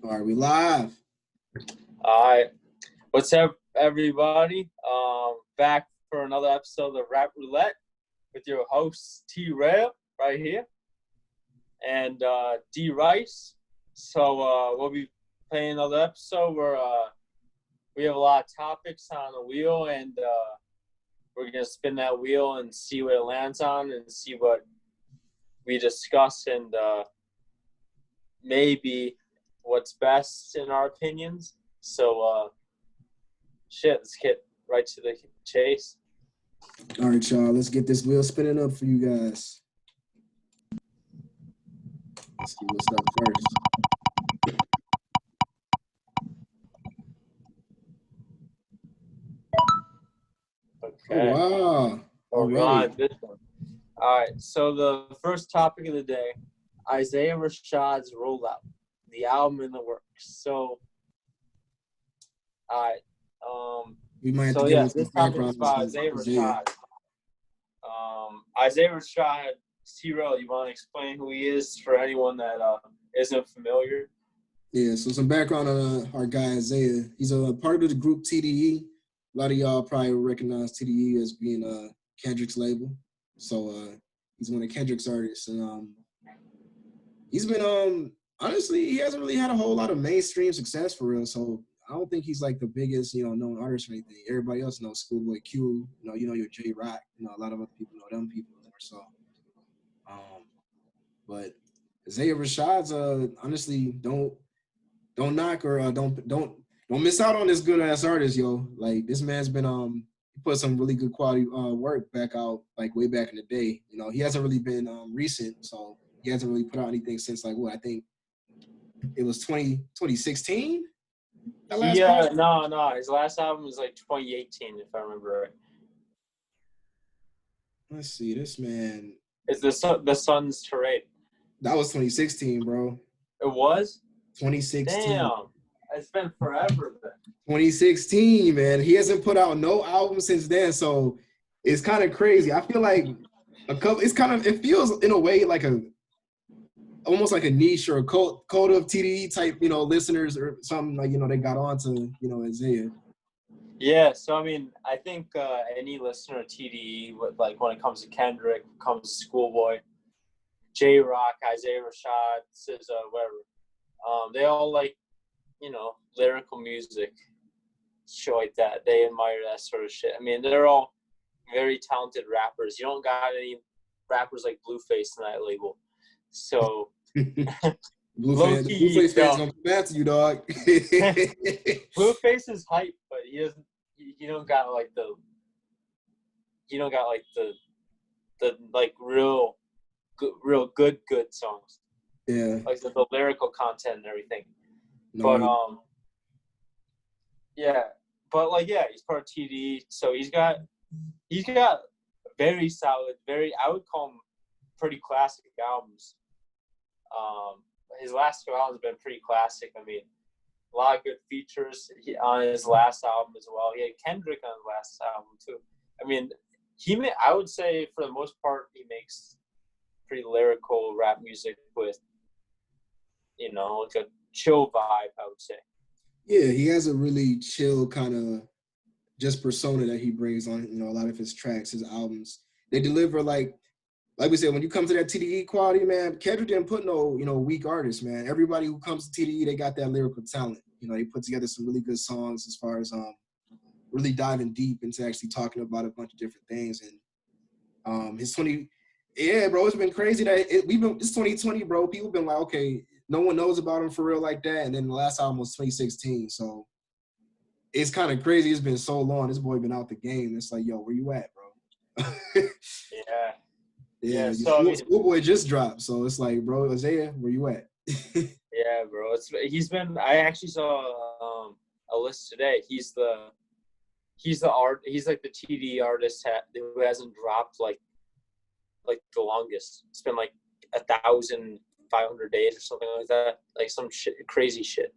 All right, we live. All right. What's up, everybody? Back for another episode of Rap Roulette with your hosts, T-Rail, right here, and D Rice. So we'll be playing another episode where we have a lot of topics on the wheel, and we're going to spin that wheel and see what it lands on and see what we discuss and maybe what's best in our opinions. So, let's get right to the chase. All right, y'all. Let's get this wheel spinning up for you guys. Let's see what's up first. Okay. Oh, wow. All right. This one. All right. So the first topic of the day, Isaiah Rashad's Rollout, the album in the works. So, all right. We might have to give this topic is by Isaiah Rashad. Isaiah Rashad, T-Rail, you want to explain who he is for anyone that isn't familiar? Yeah, so some background on our guy Isaiah. He's a part of the group TDE. A lot of y'all probably recognize TDE as being Kendrick's label. So he's one of Kendrick's artists. And he's been, honestly, he hasn't really had a whole lot of mainstream success for real. So I don't think he's like the biggest, known artist or anything. Everybody else knows Schoolboy Q. You know your J Rock. A lot of other people know them people more so. But Isaiah Rashad's honestly don't knock or don't miss out on this good ass artist, yo. Like this man's been he put some really good quality work back out like way back in the day. He hasn't really been recent, so he hasn't really put out anything since like what I think it was 2016. Yeah, no. His last album was like 2018, if I remember right. Let's see, this man. It's the Sun's Parade. That was 2016, bro. It was? 2016. Damn. It's been forever, then. 2016, man. He hasn't put out no album since then, so it's kind of crazy. I feel like it feels in a way like almost like a niche or a cult of TDE type, listeners or something like, they got on to, Isaiah. Yeah, so I mean, I think any listener of TDE, like when it comes to Kendrick, comes to Schoolboy, J Rock, Isaiah Rashad, SZA, whatever, they all like, lyrical music, shit like that. They admire that sort of shit. I mean, they're all very talented rappers. You don't got any rappers like Blueface in that label. So Blueface fans gonna come back to you, dog. Blueface is hype, but you don't got like the like real good songs. Yeah. Like the lyrical content and everything. No, but he's part of TDE, so he's got very solid, I would call them pretty classic albums. His last two albums have been pretty classic. I mean, a lot of good features on his last album as well. He had Kendrick on his last album too. I mean, I would say for the most part he makes pretty lyrical rap music with, like a chill vibe, I would say. Yeah, he has a really chill kind of just persona that he brings on, a lot of his tracks, his albums. They deliver like we said, when you come to that TDE quality, man, Kendrick didn't put no, weak artists, man. Everybody who comes to TDE, they got that lyrical talent. They put together some really good songs as far as really diving deep into actually talking about a bunch of different things. And bro, it's been crazy that it's 2020, bro. People been like, okay, no one knows about him for real like that. And then the last album was 2016. So it's kind of crazy. It's been so long. This boy been out the game. It's like, yo, where you at, bro? Yeah. Yeah, so Schoolboy just dropped. So it's like, bro, Isaiah, where you at? Yeah, bro. I actually saw a list today. He's like the TDE artist who hasn't dropped like the longest. It's been like 1,500 days or something like that. Like some shit, crazy shit.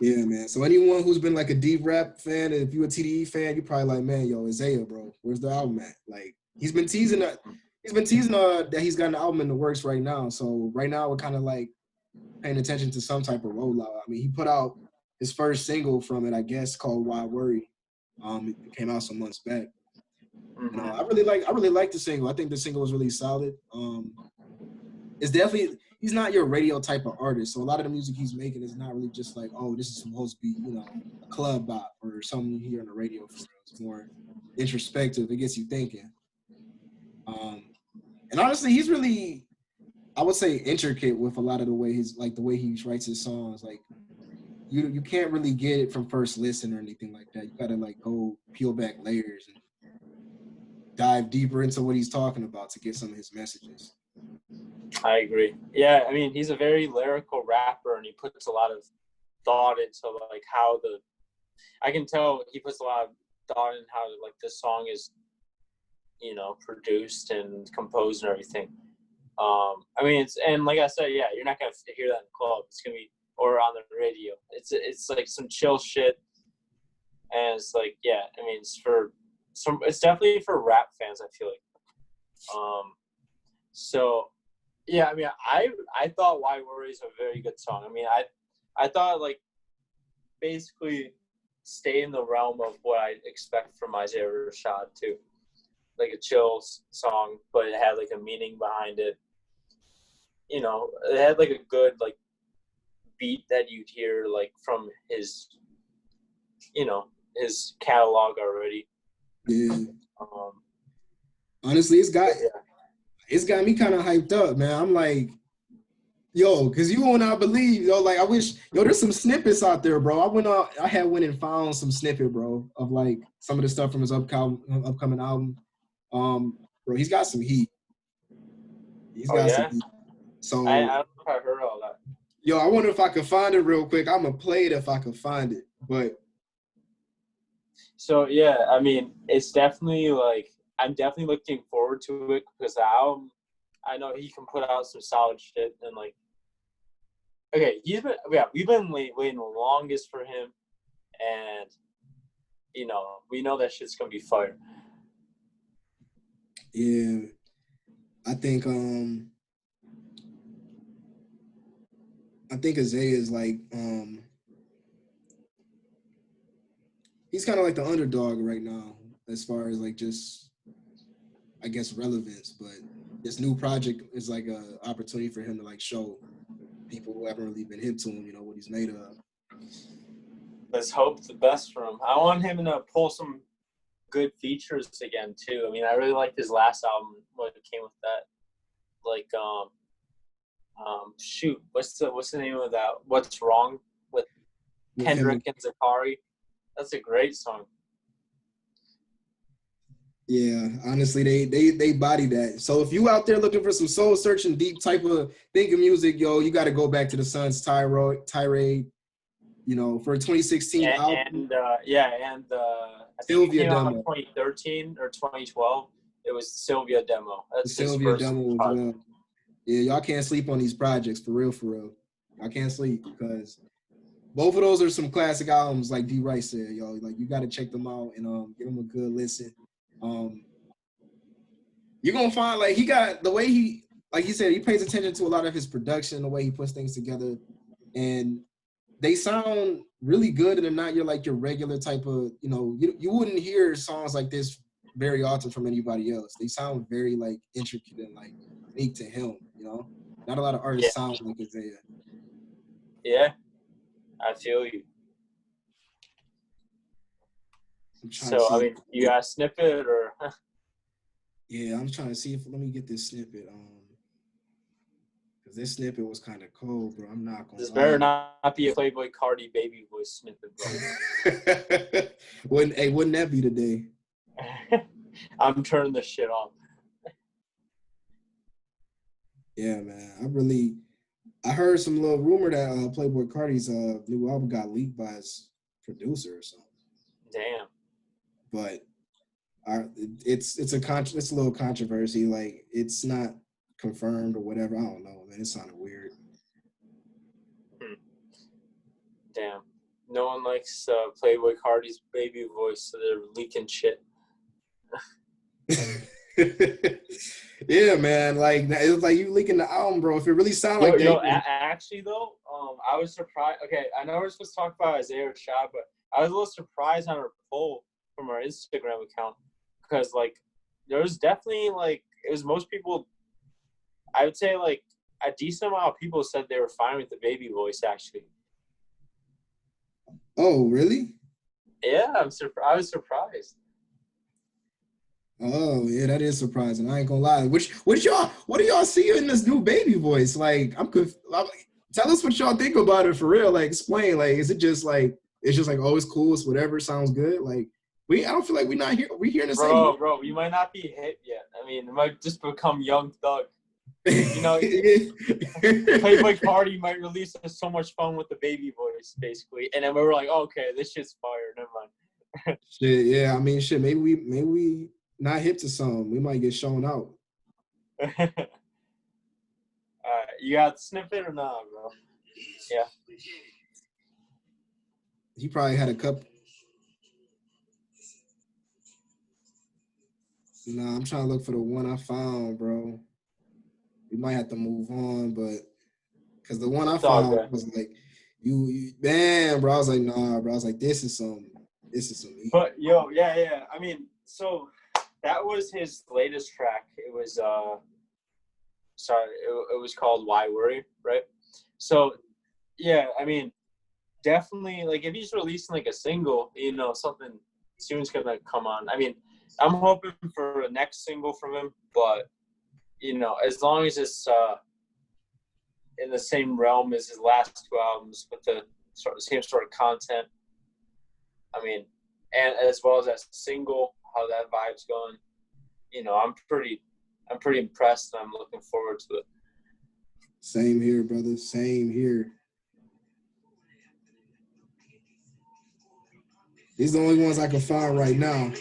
Yeah, man. So anyone who's been like a deep rap fan, and if you're a TDE fan, you're probably like, man, yo, Isaiah, bro, where's the album at? Like, he's been teasing that he's got an album in the works right now. So right now we're kind of like paying attention to some type of rollout. I mean, he put out his first single from it, I guess, called "Why Worry." It came out some months back. You know, I really like the single. I think the single was really solid. It's definitely, he's not your radio type of artist. So a lot of the music he's making is not really just like, oh, this is supposed to be, you know, a club bop or something you hear on the radio for real. It's more introspective. It gets you thinking. And honestly, he's really, I would say, intricate with a lot of the way the way he writes his songs. Like you can't really get it from first listen or anything like that. You gotta like go peel back layers and dive deeper into what he's talking about to get some of his messages. I agree. Yeah, I mean, he's a very lyrical rapper, and he puts a lot of thought into like how I can tell he puts a lot of thought in how like this song is, you know, produced and composed and everything. I mean, and like I said, yeah, you're not gonna hear that in the club. It's gonna be or on the radio. It's like some chill shit, and it's like, yeah, I mean, it's definitely for rap fans, I feel like. So yeah, I mean, I thought "Why Worry" is a very good song. I mean, I thought like basically stay in the realm of what I expect from Isaiah Rashad too, like a chill song, but it had like a meaning behind it. You know, it had like a good like beat that you'd hear like from his, you know, his catalog already. Yeah. Honestly, it's got me kind of hyped up, man. I'm like, yo, because you will not believe, yo, like I wish, yo, there's some snippets out there, bro. I had went and found some snippet, bro, of like some of the stuff from his upcoming album. Bro, he's got some heat. He's got some heat. So I don't know if I heard all that. Yo, I wonder if I could find it real quick. I'm gonna play it if I can find it. But so yeah, I mean, it's definitely like I'm definitely looking forward to it because the album, I know he can put out some solid shit and like. Okay, we've been waiting the longest for him, and you know we know that shit's gonna be fire. Yeah, I think Isaiah is like he's kind of like the underdog right now as far as like just I guess relevance, but this new project is like a opportunity for him to like show people who haven't really been hip to him, you know, what he's made of. Let's hope the best for him. I want him to pull some good features again too. I mean, I really liked his last album when it came with that. Like, shoot, what's the name of that? What's Wrong with Kendrick and Zakari? That's a great song. Yeah, honestly, they body that. So if you out there looking for some soul searching, deep type of thinking music, yo, you got to go back to the Sun's tirade. You know, for a 2016 album. And I think it came out in 2013 or 2012. It was Sylvia demo. That's the Sylvia demo as well. Yeah, y'all can't sleep on these projects for real. Y'all can't sleep because both of those are some classic albums, like D. Rice said, yo. Like you got to check them out and give them a good listen. You're gonna find like he got the way he, like he said, he pays attention to a lot of his production, the way he puts things together, and they sound really good. And they're not your regular type of, you know, you wouldn't hear songs like this very often from anybody else. They sound very like intricate and like unique to him, you know. Not a lot of artists sound like Isaiah. Yeah, I feel you. So I mean, you got a snippet or? Yeah, I'm trying to see if let me get this snippet. Because this snippet was kind of cold, bro. I'm not gonna. This better not be a Playboy Cardi baby voice snippet, bro. Wouldn't that be today? I'm turning this shit off. Yeah, man. I heard some little rumor that Playboy Cardi's new album got leaked by his producer or something. Damn. But it's a little controversy. Like it's not confirmed or whatever. I don't know, man. It sounded weird. Damn. No one likes Playboy Cardi's baby voice, so they're leaking shit. Yeah, man. Like it was like you leaking the album, bro. If it really sound like that, Actually though, I was surprised. Okay, I know we're supposed to talk about Isaiah Rashad, but I was a little surprised on our poll from our Instagram account because like there was definitely like it was most people. I would say like a decent amount of people said they were fine with the baby voice. Actually, oh, really? yeah, I was surprised. Oh, yeah, that is surprising. I ain't gonna lie. What do y'all see in this new baby voice? Like, tell us what y'all think about it for real. Like, explain. Like, is it just like it's just like oh, it's cool, it's whatever, sounds good. Like, I don't feel like we're not here. We hearing the same. Bro, you might not be hip yet. I mean, it might just become Young Thug. You know, Playboy Cardi might release So Much Fun with the baby voice, basically, and then we were like, oh, okay, this shit's fire. Never mind. Shit, yeah. I mean, shit. Maybe we not hip to some. We might get shown out. You got snippet or not, bro? Yeah. He probably had a couple. Nah, I'm trying to look for the one I found, bro. We might have to move on, but because the one I found was like, you man, bro. I was like, nah, bro. I was like, this is some. But yeah. I mean, so that was his latest track. It was it was called Why Worry, right? So yeah, I mean, definitely like if he's releasing like a single, you know, something soon's gonna come on. I mean, I'm hoping for a next single from him, but you know, as long as it's in the same realm as his last two albums with the same sort of content. I mean, and as well as that single, how that vibe's going, you know, I'm pretty impressed and I'm looking forward to it. Same here, brother. Same here. These are the only ones I can find right now.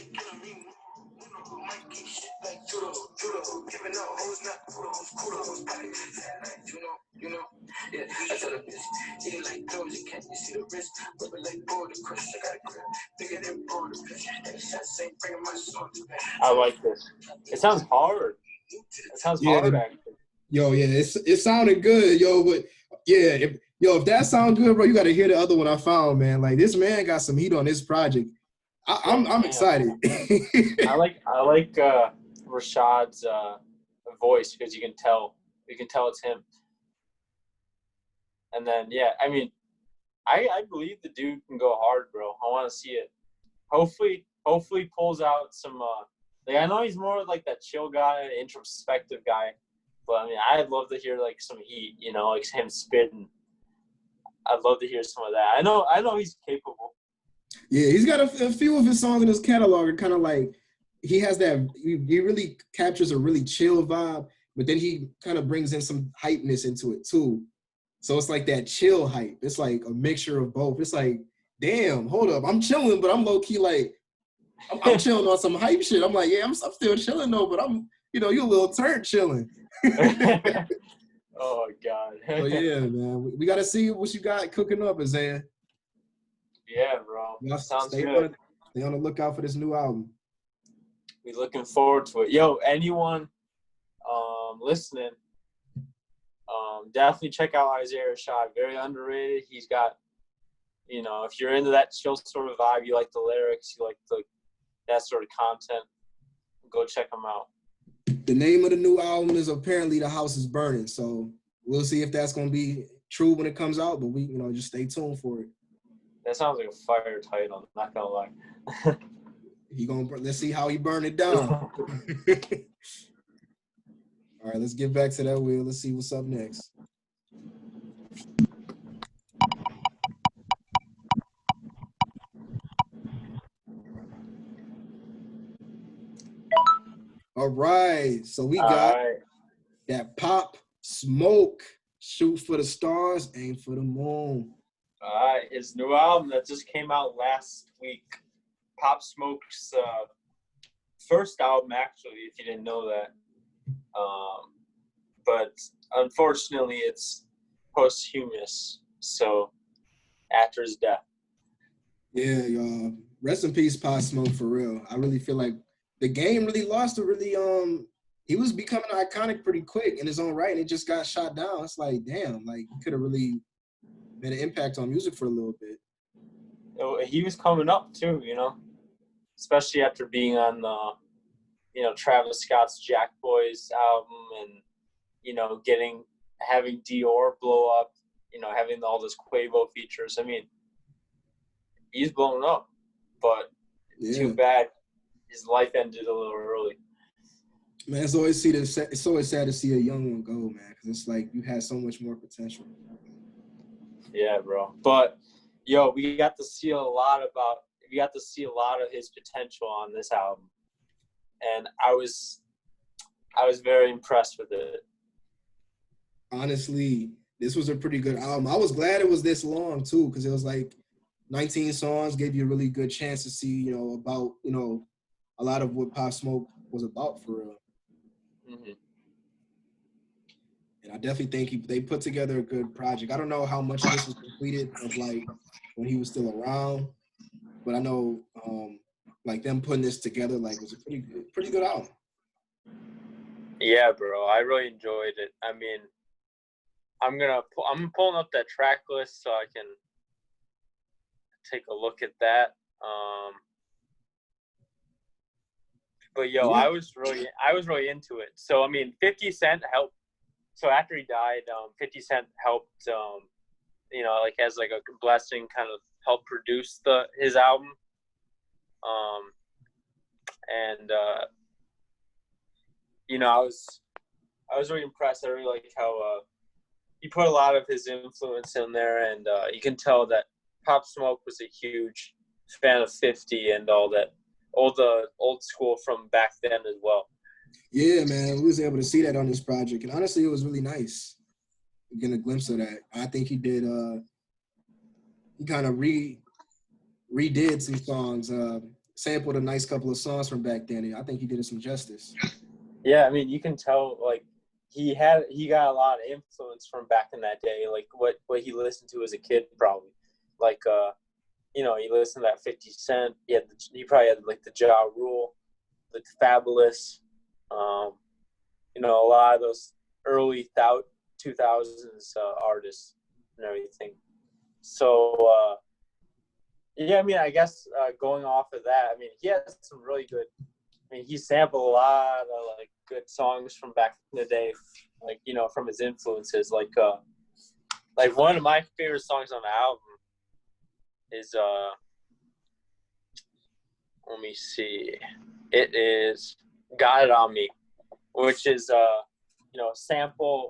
I like this. It sounds hard. It sounds hard, actually. Yo, yeah, it sounded good, yo, but yeah, if that sounds good, bro, you got to hear the other one I found, man. Like this man got some heat on this project. I'm excited. I like Rashad's voice because you can tell it's him. And then yeah, I mean, I believe the dude can go hard, bro. I want to see it. Hopefully pulls out some. Like I know he's more like that chill guy, introspective guy, but I mean, I'd love to hear like some heat, you know, like him spitting. I'd love to hear some of that. I know he's capable. Yeah, he's got a few of his songs in his catalog are kind of like he has that. He really captures a really chill vibe, but then he kind of brings in some hypeness into it too. So it's like that chill hype. It's like a mixture of both. It's like, damn, hold up, I'm chilling, but I'm low key like I'm chilling on some hype shit. I'm like, yeah, I'm still chilling though, but I'm, you know, you a little turn chilling. Oh God. Oh yeah, man. We got to see what you got cooking up, Isaiah. Yeah, bro. Sounds good. Stay on the lookout for this new album. We looking forward to it. Yo, anyone listening, definitely check out Isaiah Rashad. Very underrated. He's got, you know, if you're into that chill sort of vibe, you like the lyrics, you like that sort of content, go check him out. The name of the new album is apparently The House is Burning. So we'll see if that's going to be true when it comes out, but we, you know, just stay tuned for it. That sounds like a fire title, not gonna lie. Let's see how he burn it down. All right, let's get back to that wheel. Let's see what's up next. All right, so we got that Pop Smoke, Shoot for the Stars, Aim for the Moon. All right, his new album that just came out last week. Pop Smoke's first album, actually, if you didn't know that. But unfortunately, it's posthumous, so after his death. Yeah, y'all. Rest in peace, Pop Smoke, for real. I really feel like the game really lost a really he was becoming iconic pretty quick in his own right, and it just got shot down. It's like, damn, like he could have really made an impact on music for a little bit. He was coming up too, especially after being on Travis Scott's Jack Boys album, and having Dior blow up, having all those Quavo features. I mean, he's blown up, but too bad his life ended a little early. Man, it's always sad to see a young one go, man, because it's like you had so much more potential. Yeah, bro. But we got to see a lot of his potential on this album, and I was very impressed with it. Honestly, this was a pretty good album. I was glad it was this long too, because it was like 19 songs, gave you a really good chance to see, about a lot of what Pop Smoke was about for real. Mm-hmm. And I definitely think they put together a good project. I don't know how much of this was completed of like when he was still around, but I know like them putting this together like was a pretty good album. Yeah, bro, I really enjoyed it. I mean, I'm pulling up that track list so I can take a look at that. But I was really into it. So I mean, 50 Cent helped. So after he died, 50 Cent helped. As like a blessing, kind of helped produce his album. I was really impressed. I really like how he put a lot of his influence in there, and you can tell that Pop Smoke was a huge fan of 50 and all that, all the old school from back then as well. Yeah, man, we was able to see that on this project, and honestly, it was really nice getting a glimpse of that. I think he did. He kind of redid some songs, sampled a nice couple of songs from back then. I think he did it some justice. Yeah, I mean, you can tell like he got a lot of influence from back in that day, like what he listened to as a kid, probably. Like he listened to that 50 Cent. He probably had like the Ja Rule, the Fabulous, a lot of those early 2000s artists and everything. So I mean, I guess going off of that, I mean, he has some really good. I mean, he sampled a lot of like good songs from back in the day, like from his influences. Like one of my favorite songs on the album is let me see, it is "Got It On Me," which is a sample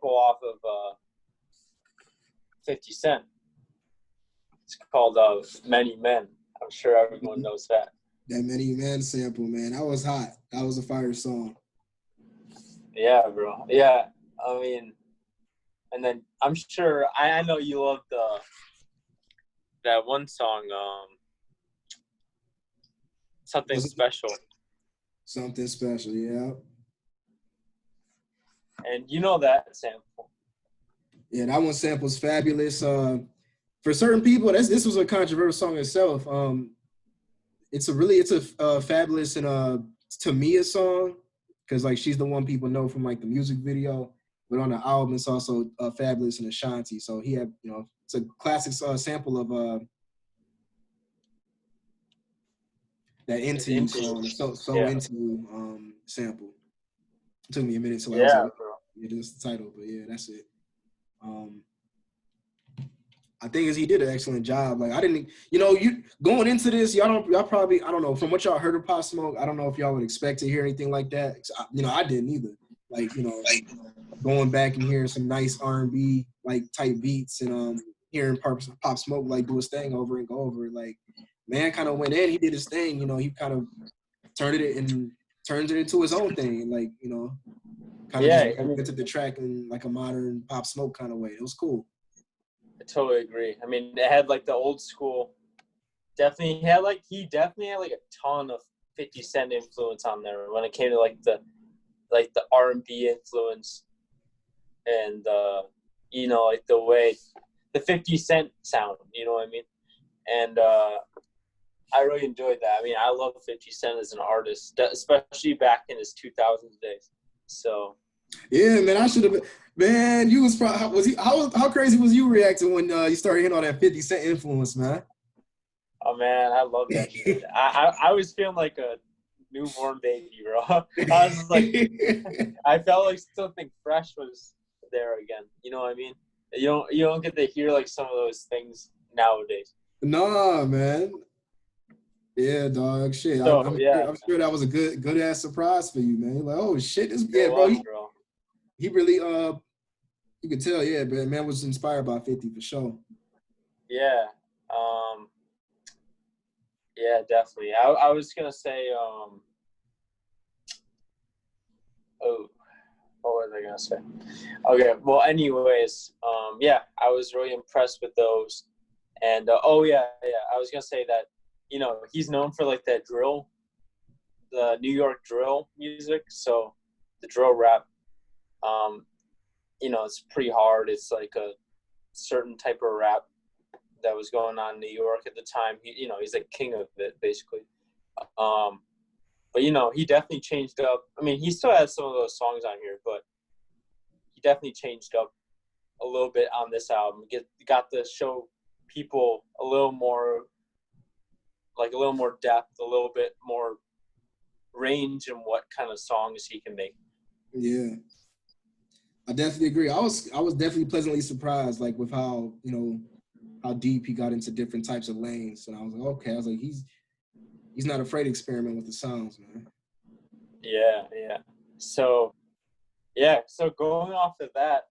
off of 50 Cent. It's called "Many Men." I'm sure everyone knows that. That Many Men sample, man, that was hot. That was a fire song. Yeah, bro. Yeah, I mean, and then I'm sure I know you love that one song, Something Special. Something Special, yeah. And you know that sample. Yeah, that one sample's fabulous. For certain people, this was a controversial song itself. It's a fabulous and Tamia song, because like she's the one people know from like the music video, but on the album it's also Fabulous and Ashanti. So he had, it's a classic sample of that Into You song, Into You sample. It took me a minute, so I was like, it is the title, but yeah, that's it. I think he did an excellent job. Like I didn't, you going into this, y'all probably, I don't know, from what y'all heard of Pop Smoke, I don't know if y'all would expect to hear anything like that. I didn't either. Like, going back and hearing some nice R&B like type beats and hearing Pop Smoke like do his thing over and go over. Like, man kind of went in, he did his thing, he kind of turned it into his own thing, and like, kind of just into the track in like a modern Pop Smoke kind of way. It was cool. I totally agree. I mean, it had like the old school. He definitely had like a ton of 50 Cent influence on there when it came to like the R&B influence, and like the way the 50 Cent sound. You know what I mean? And I really enjoyed that. I mean, I love 50 Cent as an artist, especially back in his 2000s days. So. Yeah, man, I should have been. Man, you was probably was he? How crazy was you reacting when you started hitting all that 50 Cent influence, man? Oh man, I love that shit. I was feeling like a newborn baby, bro. I was like, I felt like something fresh was there again. You know what I mean? You don't get to hear like some of those things nowadays. Nah, man. Yeah, dog. Shit. So I'm sure that was a good ass surprise for you, man. Like, oh shit, it bro. was, bro. He really you could tell, yeah, but man was inspired by 50 for sure. Yeah. Yeah, definitely. I was gonna say, oh, what was I gonna say? Okay, well, anyways, yeah, I was really impressed with those, and I was gonna say that, he's known for like that drill, the New York drill music, so the drill rap, it's pretty hard. It's like a certain type of rap that was going on in New York at the time. He's like king of it, basically. But he definitely changed up. I mean, he still has some of those songs on here, but he definitely changed up a little bit on this album. Got to show people a little more depth, a little bit more range in what kind of songs he can make. Yeah. I definitely agree. I was definitely pleasantly surprised, like with how, how deep he got into different types of lanes. And I was like, okay. I was like, he's not afraid to experiment with the sounds, man. Yeah. So going off of that,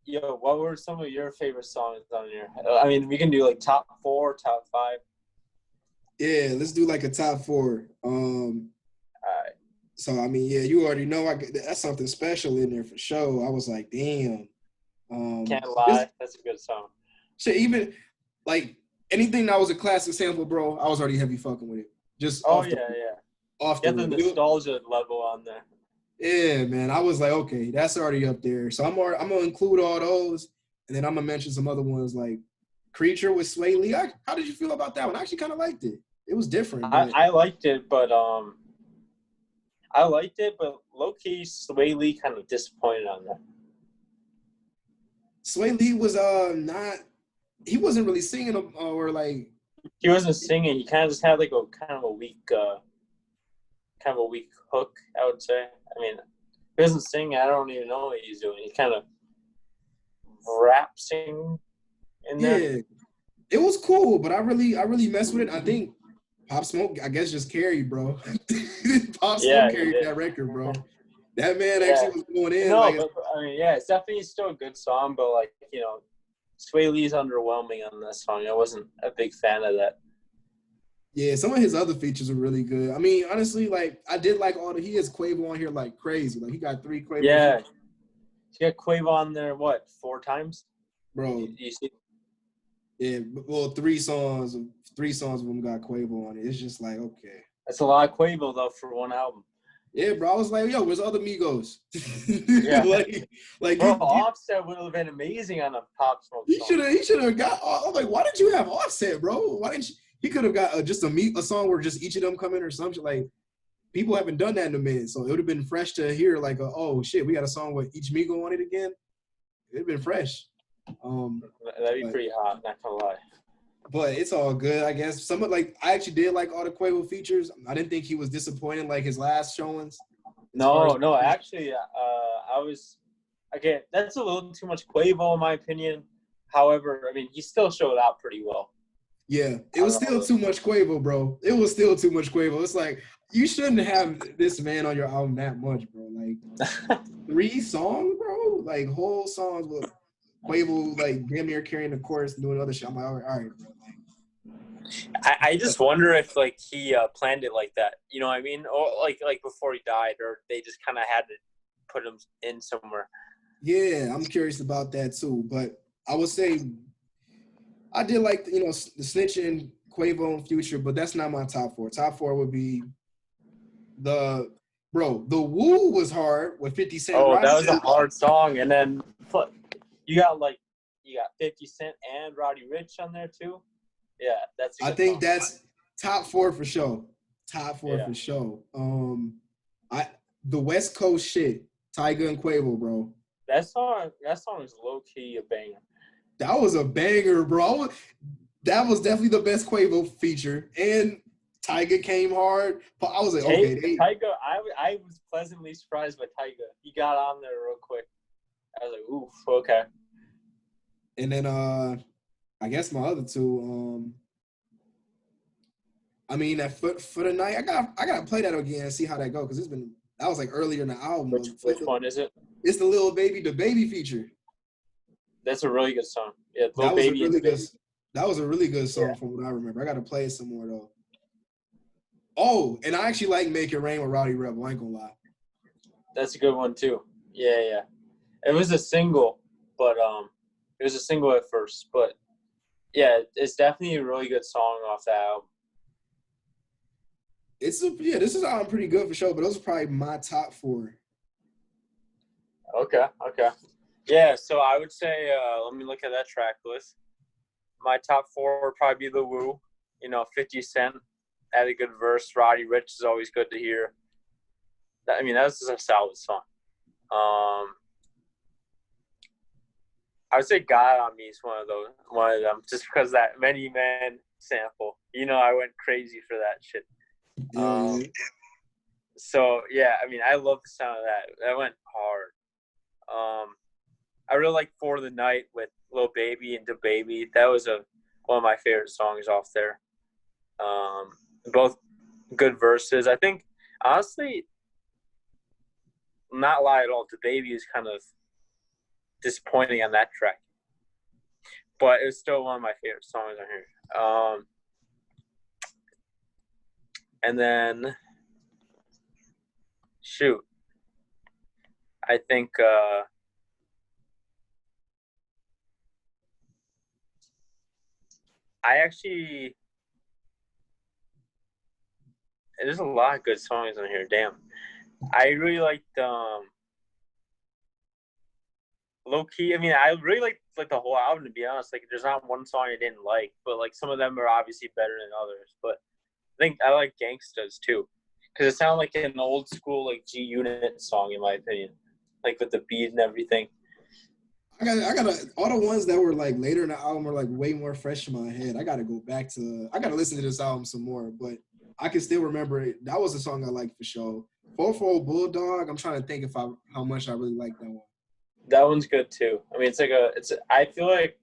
what were some of your favorite songs on here? I mean, we can do like top 4, top 5. Yeah, let's do like a top 4. All right. So I mean, yeah, you already know that's something special in there for sure. I was like, damn. Can't lie, that's a good song. Shit, even like anything that was a classic sample, bro, I was already heavy fucking with it. Just off the the nostalgia level on there. Yeah, man. I was like, okay, that's already up there. So I'm gonna include all those, and then I'm gonna mention some other ones like Creature with Sway Lee. How did you feel about that one? I actually kind of liked it. It was different. I liked it, but low key Sway Lee kind of disappointed on that. Sway Lee was he wasn't really singing or like he wasn't singing. He kind of just had like a weak hook, I would say. I mean, he doesn't sing. I don't even know what he's doing. He kind of sing in there. Yeah, it was cool, but I really messed with it. I think Pop Smoke, I guess, just carried, bro. Pop Smoke carried that record, bro. That man actually was going in. No, but I mean, yeah, it's definitely still a good song, but like, Sway Lee's underwhelming on this song. I wasn't a big fan of that. Yeah, some of his other features are really good. I mean, honestly, like I did like he has Quavo on here like crazy. Like he got 3 Quavo. Yeah, he got Quavo on there. What, 4 times, bro? You see? Yeah, well, 3 songs of them got Quavo on it. It's just like, okay, that's a lot of Quavo though for one album. Yeah, bro. I was like, yo, where's other Migos? Yeah, like bro, Offset would have been amazing on a Pop Smoke song. He should have got. I'm like, why didn't you have Offset, bro? Why didn't you? He could have got just a song where just each of them come in or something. Like, people haven't done that in a minute, so it would have been fresh to hear. Like, oh shit, we got a song with each Migo on it again. It'd been fresh. That'd be pretty hot, not gonna lie. But it's all good, I guess. I actually did like all the Quavo features. I didn't think he was disappointing like his last showings. No, actually, I was. Again, that's a little too much Quavo in my opinion. However, I mean, he still showed out pretty well. Yeah, it was still too much Quavo, bro. It was still too much Quavo. It's like, you shouldn't have this man on your album that much, bro. Like, 3 songs, bro? Like, whole songs with Quavo, like, damn near carrying the chorus and doing other shit. I'm like, all right, bro. Like, I just wonder if, like, he planned it like that. You know what I mean? Or, like before he died, or they just kind of had to put him in somewhere. Yeah, I'm curious about that, too. But I would say I did like, the snitching, Quavo, and Future, but that's not my top 4. Top 4 would be the Woo was hard with 50 Cent. Oh, that was a hard song. And then you got 50 Cent and Roddy Ricch on there too. Yeah, that's a I good think song. that's top 4 for sure. Top 4 Yeah. for sure. I the West Coast shit, Tyga and Quavo, bro. That song is low key a banger. That was a banger, bro. That was definitely the best Quavo feature. And Tyga came hard. But I was like, okay, Tyga, I was pleasantly surprised by Tyga. He got on there real quick. I was like, oof, okay. And then I guess my other two, I mean, that for the night, I gotta play that again and see how that go, because that was like earlier in the album. Which one is it? It's the Lil Baby, the Baby feature. That's a really good song. Yeah, Lil That was Baby a really and good. That was a really good song from what I remember. I gotta play it some more though. Oh, and I actually like Make It Rain with Rowdy Rebel. I ain't gonna lie. That's a good one too. Yeah. It was a single, but it was a single at first, but yeah, it's definitely a really good song off that album. This is album pretty good for sure, but those are probably my top 4. Okay. Yeah, so I would say, let me look at that track list. My top 4 would probably be The Woo. 50 Cent had a good verse. Roddy Ricch is always good to hear. That was just a solid song. I would say God on Me is one of them, just because that Many Men sample. I went crazy for that shit. Yeah. So yeah, I love the sound of that. That went hard. I really like For the Night with Lil Baby and DaBaby. That was one of my favorite songs off there. Both good verses. I think, honestly, not lie at all, DaBaby is kind of disappointing on that track. But it was still one of my favorite songs on here. And then, shoot, I think there's a lot of good songs on here. Damn, I really liked low key. I really like the whole album, to be honest. Like, there's not one song I didn't like, but like some of them are obviously better than others. But I think I like Gangstas too, because it sounded like an old school like G Unit song in my opinion, like with the beat and everything. I got all the ones that were like later in the album were like way more fresh in my head. I gotta go back to. I gotta listen to this album some more, but I can still remember it. That was a song I liked for sure. 4-4 Bulldog. I'm trying to think how much I really like that one. That one's good too. I feel like,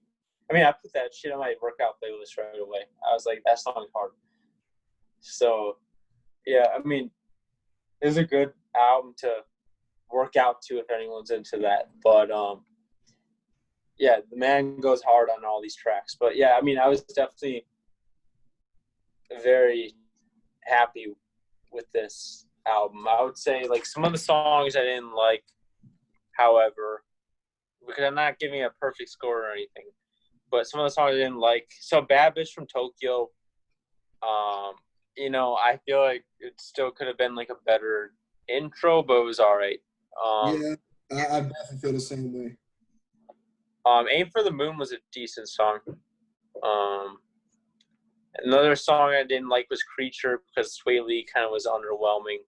I put that shit on my workout playlist right away. I was like, that song's hard. So, yeah, it's a good album to work out to if anyone's into that. But yeah, the man goes hard on all these tracks. But yeah, I was definitely very happy with this album. I would say like some of the songs I didn't like, however, because I'm not giving a perfect score or anything, but some of the songs I didn't like. So Bad Bitch from Tokyo, I feel like it still could have been like a better intro, but it was all right. Yeah, I definitely feel the same way. Aim for the Moon was a decent song. Another song I didn't like was Creature, because Sway Lee kind of was underwhelming.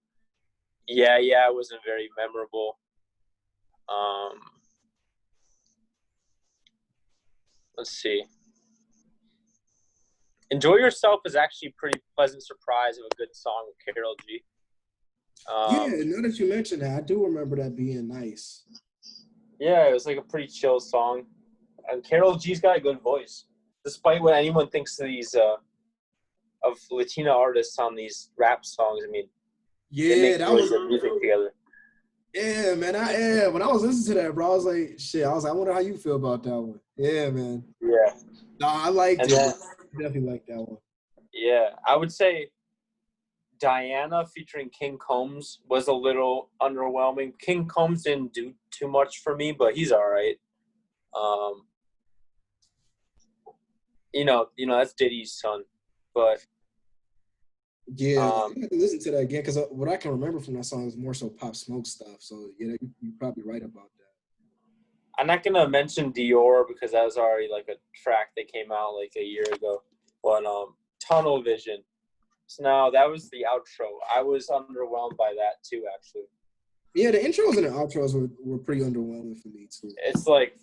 Yeah, it wasn't very memorable. Let's see. Enjoy Yourself is actually a pretty pleasant surprise of a good song with Karol G. Yeah, now that you mentioned that, I do remember that being nice. Yeah, it was like a pretty chill song. And Karol G's got a good voice. Despite what anyone thinks of these of Latina artists on these rap songs, they make really good music together. Yeah, man. When I was listening to that, bro, I was like, shit. I wonder how you feel about that one. Yeah, man. Yeah. No, I liked it. I definitely liked that one. Yeah, I would say Diana featuring King Combs was a little underwhelming. King Combs didn't do too much for me, but he's all right. That's Diddy's son, but yeah, I have to listen to that again, because what I can remember from that song is more so Pop Smoke stuff. So yeah, you're probably right about that. I'm not gonna mention Dior because that was already like a track that came out like a year ago. But Tunnel Vision. So now that was the outro. I was underwhelmed by that too, actually. Yeah, the intros and the outros were pretty underwhelming for me too. It's like,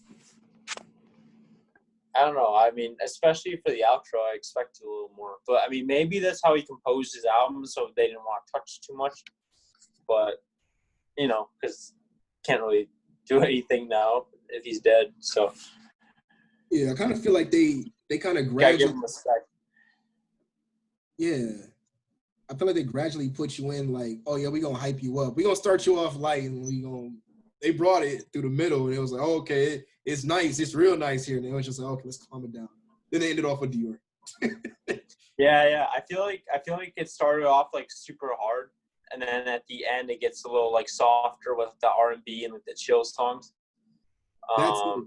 I don't know. I mean, especially for the outro, I expected a little more. But I mean, maybe that's how he composed his album, so they didn't want to touch too much. But you know, because can't really do anything now if he's dead. So yeah, I kind of feel like they kind of gotta gradually give him respect. Yeah. I feel like they gradually put you in like, oh yeah, we're gonna hype you up. We're gonna start you off light and they brought it through the middle and it was like, oh, okay, it's nice, it's real nice here. And it was just like, okay, let's calm it down. Then they ended off with Dior. Yeah. I feel like it started off like super hard, and then at the end it gets a little like softer with the R&B and with the chill songs. That's it.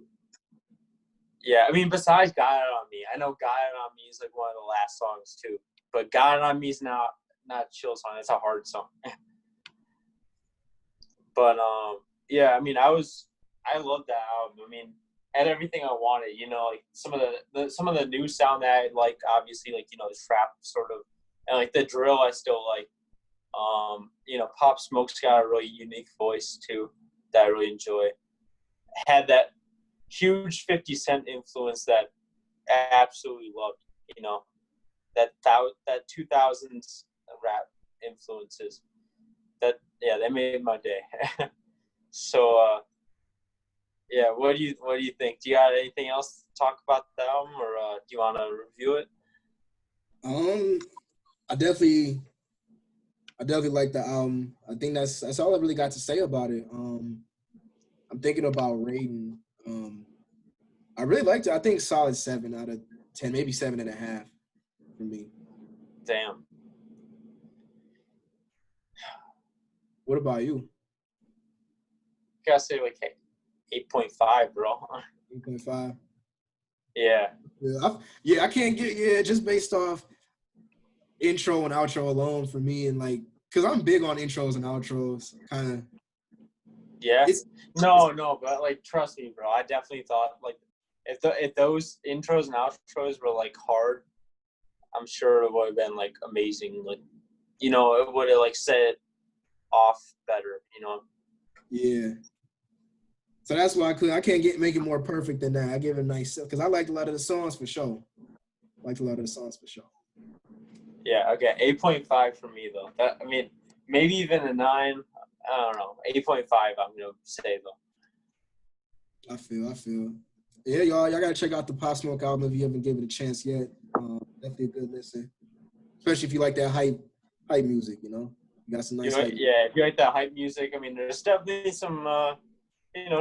Yeah, I mean, besides "Got It On Me," I know "Got It On Me" is like one of the last songs too, but "Got It On Me" is not a chill song. It's a hard song. But yeah, I mean, I loved that album. I mean, had everything I wanted. You know, like some of the new sound that I like, obviously, like the trap sort of, and like the drill I still like. Pop Smoke's got a really unique voice too that I really enjoy. Had that huge 50 Cent influence that I absolutely loved. That 2000s rap influences. They made my day. So yeah, what do you think? Do you got anything else to talk about the album, or do you want to review it? I definitely like the album. I think that's all I really got to say about it. I'm thinking about rating. I really liked it. I think solid 7 out of 10, maybe 7.5 for me. Damn. What about you? Gotta say like 8.5, bro. 8.5. Yeah. I can't get just based off intro and outro alone for me, and like, cause I'm big on intros and outros, kind of. Yeah. No, but like, trust me, bro. I definitely thought like if those intros and outros were like hard, I'm sure it would have been like amazing. Like, it would have like set it off better. Yeah. So that's why I can't make it more perfect than that. I give it a nice, because I liked a lot of the songs for sure. Yeah. Okay. 8.5 for me though. I mean, maybe even a 9. I don't know. 8.5. I'm gonna say though. I feel. Yeah, y'all gotta check out the Pop Smoke album if you haven't given it a chance yet. Definitely a good listen, especially if you like that hype music. You got some nice. Yeah, if you like that hype music, I mean, there's definitely some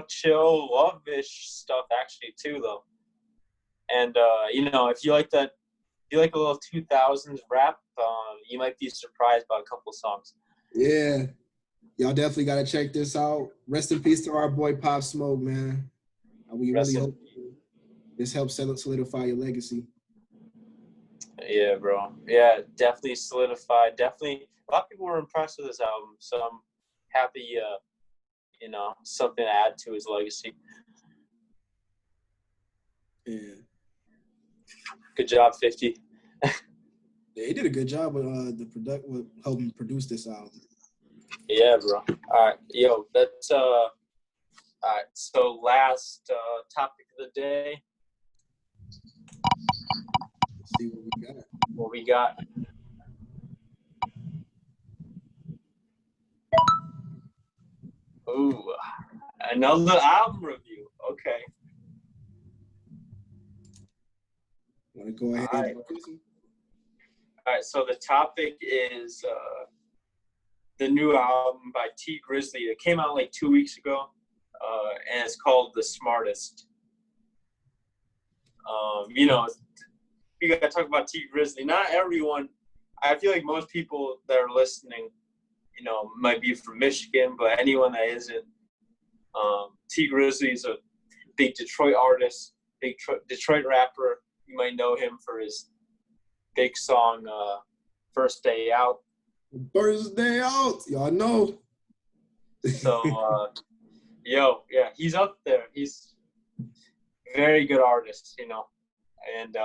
chill, love-ish stuff actually too, though. And if you like that, if you like a little 2000s rap, you might be surprised by a couple songs. Yeah, y'all definitely gotta check this out. Rest in peace to our boy Pop Smoke, man. We really hope this helps solidify your legacy. Yeah, bro. Yeah, definitely solidified. Definitely, a lot of people were impressed with this album, so I'm happy. Something to add to his legacy. Yeah. Good job, 50. Yeah, he did a good job with with helping produce this album. Yeah, bro. All right, yo, that's all right. So last topic of the day. Let's see what we got. Ooh, another album review. Okay. Want to go ahead? All right. So the topic is the new album by T Grizzly. It came out like 2 weeks ago, and it's called The Smartest. You gotta talk about T Grizzly. Not everyone. I feel like most people that are listening, might be from Michigan, but anyone that isn't, T Grizzly is a big Detroit artist, big Detroit rapper. You might know him for his big song, First Day Out. First Day Out, y'all know. So, yeah, he's up there. He's a very good artist, and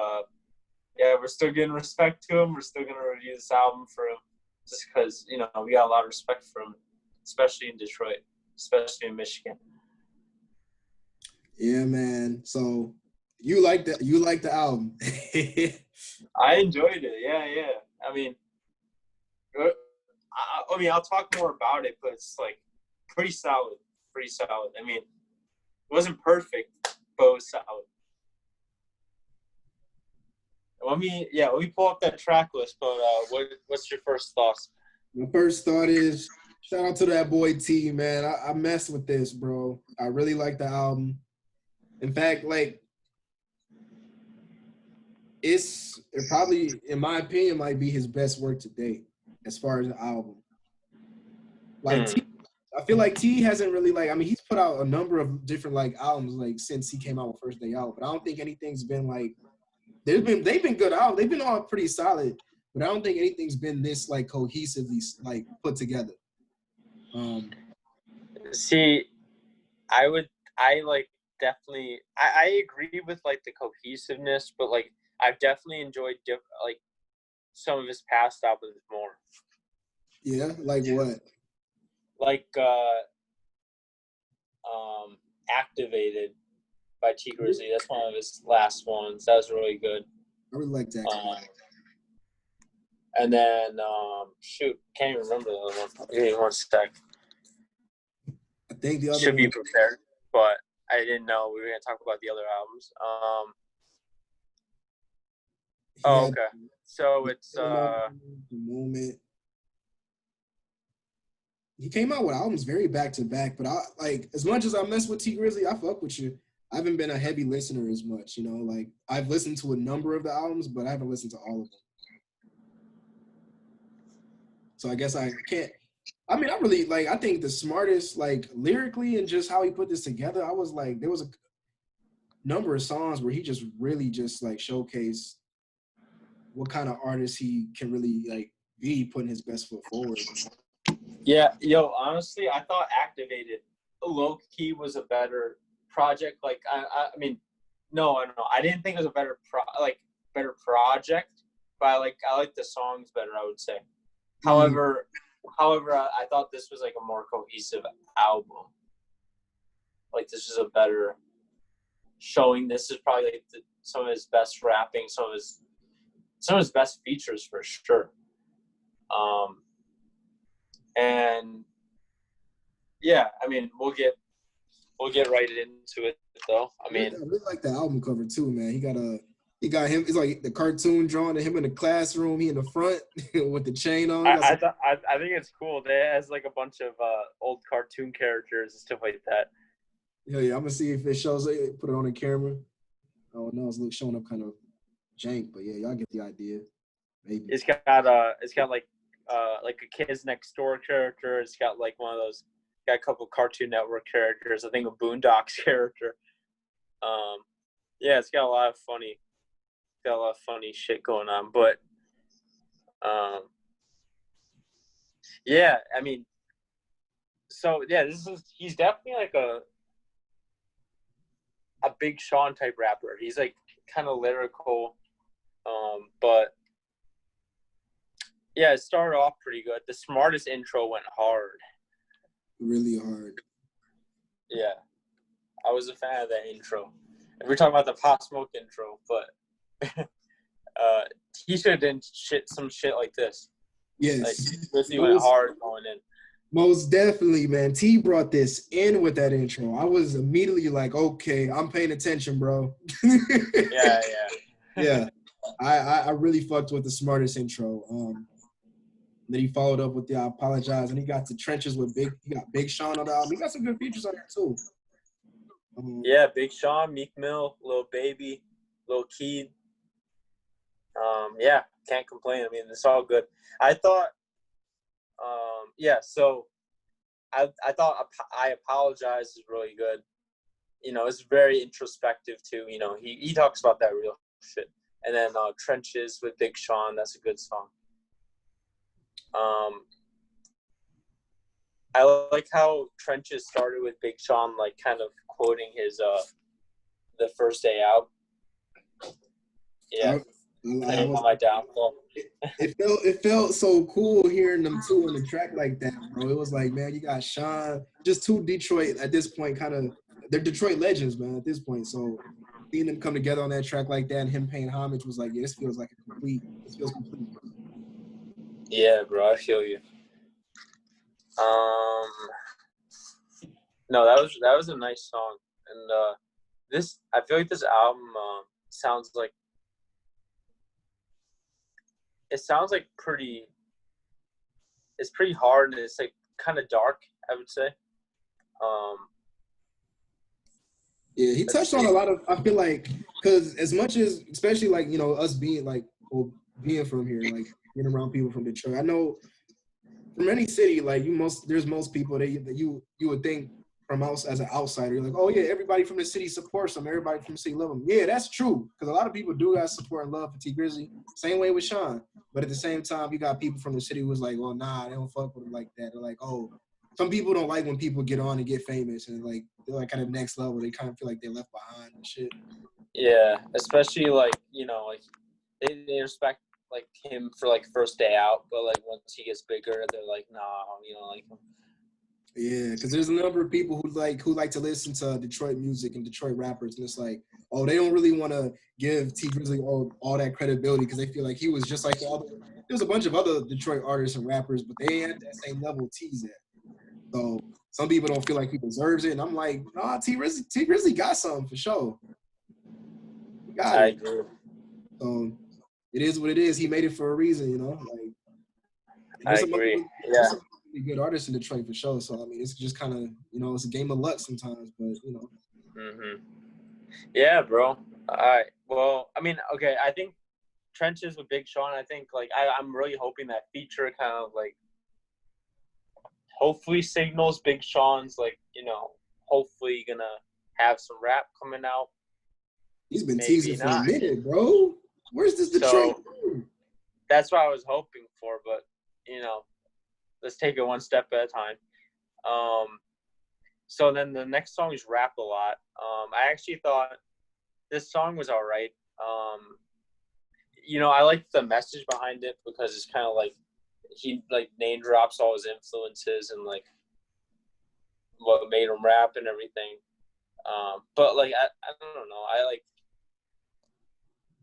yeah, we're still giving respect to him. We're still gonna review this album for him, just because we got a lot of respect for him, especially in Detroit, especially in Michigan. Yeah, man. So you like the album? I enjoyed it. Yeah. I mean, I'll talk more about it, but it's like pretty solid. Pretty solid. I mean, it wasn't perfect, but it was solid. Let me pull up that track list. But what's your first thoughts? My first thought is shout out to that boy T, man. I messed with this, bro. I really like the album. In fact, like it probably, in my opinion, might be his best work to date as far as the album. Like T, I feel like T hasn't really he's put out a number of different albums since he came out with First Day Out, but I don't think anything's been they've been good albums. They've been all pretty solid, but I don't think anything's been this cohesively put together. See, definitely I agree with the cohesiveness, but I've definitely enjoyed some of his past albums more. Yeah, like what? Activated by T Grizzley. That's one of his last ones. That was really good. I really like that. And then can't even remember the other one. Give me one sec. I think the other should be prepared, but I didn't know we were gonna talk about the other albums. Okay. So it's the moment. He came out with albums very back to back, but I as much as I mess with T Grizzley, I fuck with you. I haven't been a heavy listener as much, I've listened to a number of the albums, but I haven't listened to all of them. So I guess I can't. I mean, I really I think The Smartest, lyrically and just how he put this together, I was there was a number of songs where he just really just showcased what kind of artist he can really be, putting his best foot forward. Yeah, honestly, I thought Activated low key was a better project. I mean, no, I didn't think it was a better project, but I like the songs better, I would say. However, I thought this was a more cohesive album. This is a better showing. This is probably some of his best rapping, some of his best features for sure. And yeah, I mean, we'll get right into it though. I mean, I really like the album cover too, man. He got him. It's like the cartoon drawing of him in the classroom. He in the front with the chain on. I think it's cool. It has a bunch of old cartoon characters and stuff like that. Yeah, I'm gonna see if it shows it. Put it on the camera. Oh no, it's showing up kind of jank, but yeah, y'all get the idea. Maybe it's got a Kids Next Door character. It's got one of those. Got a couple Cartoon Network characters. I think a Boondocks character. Yeah, it's got a lot of funny shit going on. But yeah, I mean, so yeah, he's definitely a Big Sean type rapper. He's kind of lyrical, but yeah, it started off pretty good. The Smartest intro went hard. Really hard. Yeah. I was a fan of that intro. And we're talking about the Pop Smoke intro, but he should have done some shit like this. Yes. He went hard going in. Most definitely, man. T brought this in with that intro. I was immediately okay, I'm paying attention, bro. Yeah. Yeah. I really fucked with the Smartest intro. Then he followed up with the I Apologize, and he got to Trenches with Big Sean on the album. He got some good features on there too. Yeah, Big Sean, Meek Mill, Lil Baby, Lil Keed. Yeah, can't complain. I mean, it's all good. I thought, so I thought I Apologize is really good. It's very introspective too. He talks about that real shit. And then Trenches with Big Sean, that's a good song. I like how Trenches started with Big Sean, kind of quoting his the First Day Out. Yeah. I On was, my downfall. it felt so cool hearing them two on the track like that, bro. It was like, man, you got Sean, just two Detroit at this point, kind of they're Detroit legends, man, at this point. So seeing them come together on that track like that and him paying homage was like, yeah, this feels complete. Yeah, bro, I feel you. No, that was a nice song, and I feel like this album sounds like pretty. It's pretty hard, and it's like kind of dark, I would say. Yeah, he touched on a lot of. I feel like because as much as, especially like us being like, well, being from here, like being around people from Detroit, I know from any city, like there's most people that you would think from us as an outsider, you're like, oh yeah, everybody from the city supports them, everybody from the city love them. Yeah, that's true because a lot of people do got support and love for T Grizzly. Same way with Sean, but at the same time, you got people from the city who's like, well, nah, they don't fuck with him like that. They're like, oh, some people don't like when people get on and get famous and like they're like kind of next level. They kind of feel like they're left behind and shit. Yeah, especially like like they respect like him for like first day out, but like once he gets bigger, they're like, nah, like. Yeah, because there's a number of people who like to listen to Detroit music and Detroit rappers, and it's like, oh, they don't really want to give T Grizzly all that credibility because they feel like he was just like the other. There's a bunch of other Detroit artists and rappers, but they ain't at that same level T's at. So some people don't feel like he deserves it, and I'm like, nah, T Grizzly got something for sure. He got it. I agree. So it is what it is. He made it for a reason, Like, I agree. There's some really good artists in Detroit for sure. So I mean, it's just kind of it's a game of luck sometimes, but Mhm. Yeah, bro. All right. Well, I mean, okay. I think Trenches with Big Sean. I think like I'm really hoping that feature kind of like hopefully signals Big Sean's like hopefully gonna have some rap coming out. He's been Maybe teasing for not. a minute, bro. Where's this Detroit? So, that's what I was hoping for, but let's take it one step at a time. So then the next song is Rap a Lot. I actually thought this song was all right. I like the message behind it because it's kind of like he like name drops all his influences and like what made him rap and everything. But like I don't know.